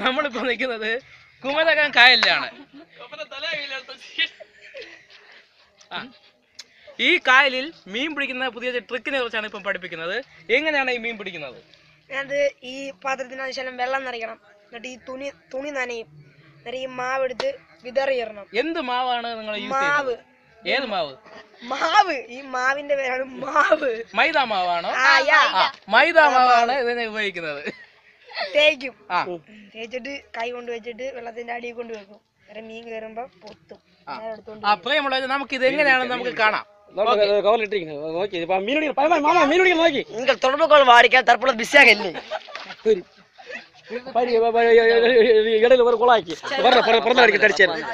നമ്മളിപ്പോ നിൽക്കുന്നത് കുമരകം കായലിലാണ്. ഈ കായലിൽ മീൻ പിടിക്കുന്ന പുതിയ ട്രിക്കിനെ കുറിച്ചാണ് ഇപ്പം പഠിപ്പിക്കുന്നത്. എങ്ങനെയാണ് ഈ മീൻ പിടിക്കുന്നത്? അത് ഈ പാത്രത്തിന് ശേഷം വെള്ളം നിറയ്ക്കണം. എന്നിട്ട് ഈ തുണി നനയും. എന്നിട്ട് ഈ മാവ് എടുത്ത് വിതറിയിടണം. എന്ത് മാവാണ് നിങ്ങൾ യൂസ് മാവ്? ഏത് മാവ്? മാവ്. ഈ മാവിന്റെ പേരാണ് മാവ്. മൈദാ മാവാണോ? മൈദാ മാവാണ് ഇതിനെ ഉപയോഗിക്കുന്നത്. തേക്കും. തേച്ചിട്ട് കൈ കൊണ്ട് വെച്ചിട്ട് വെള്ളത്തിന്റെ അടിയിൽ കൊണ്ട് വെക്കും. മീൻ കയറുമ്പോ പൊത്തും. പ്രിയമുള്ളത്, നമുക്ക് ഇത് എങ്ങനെയാണെന്ന് നമുക്ക് കാണാം. നിങ്ങൾ തുടർബുകൾ വാടിക്കാൻ തർപ്പുള്ള ബിസിയാകല്ലേ ഇടയിൽ ഒരു കുളാക്കി പുറന്നടിക്ക് തടിച്ചായിരുന്നു.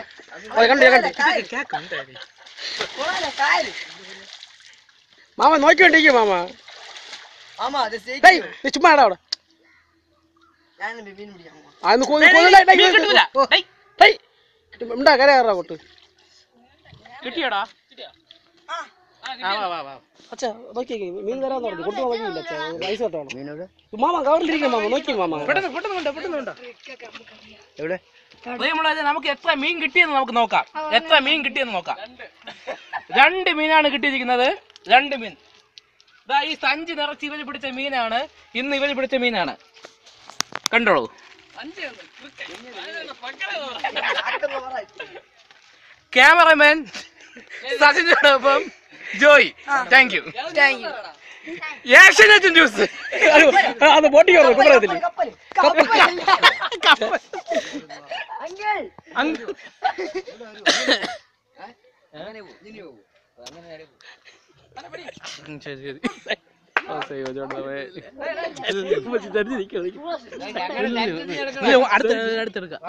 മാമ നോക്കിക്കൊണ്ടിരിക്കും. മാമ ചുമ്മാടാ അവിടെ ഉണ്ടാ കരയാറാ കൊട്ട് കിട്ടിയോടാ? അച്ഛാ നോക്കി മീൻ തരാന്ന് പറഞ്ഞു കൊണ്ടു തുടങ്ങിയില്ല. പൈസ തൊട്ടാണ് മാമ കവറിലിരിക്കും. മാമ നോക്കി മാമ എവിടെ? നമുക്ക് എത്ര മീൻ കിട്ടിയെന്ന് നമുക്ക് നോക്കാം. എത്ര മീൻ കിട്ടിയെന്ന് നോക്കാം. 2 മീനാണ് കിട്ടിയിരിക്കുന്നത്. 2 മീൻ. ഇതാ ഈ സഞ്ചി നിറച്ച് ഇവര് പിടിച്ച മീനാണ്. ഇന്ന് ഇവര് പിടിച്ച മീനാണ്. കണ്ടോളൂ. ക്യാമറമാൻ സജിനോടൊപ്പം Joy. Thank you. Asianet news. അത് ബോട്ടി കുമരകത്തില് അടുത്തെടുക്കാം.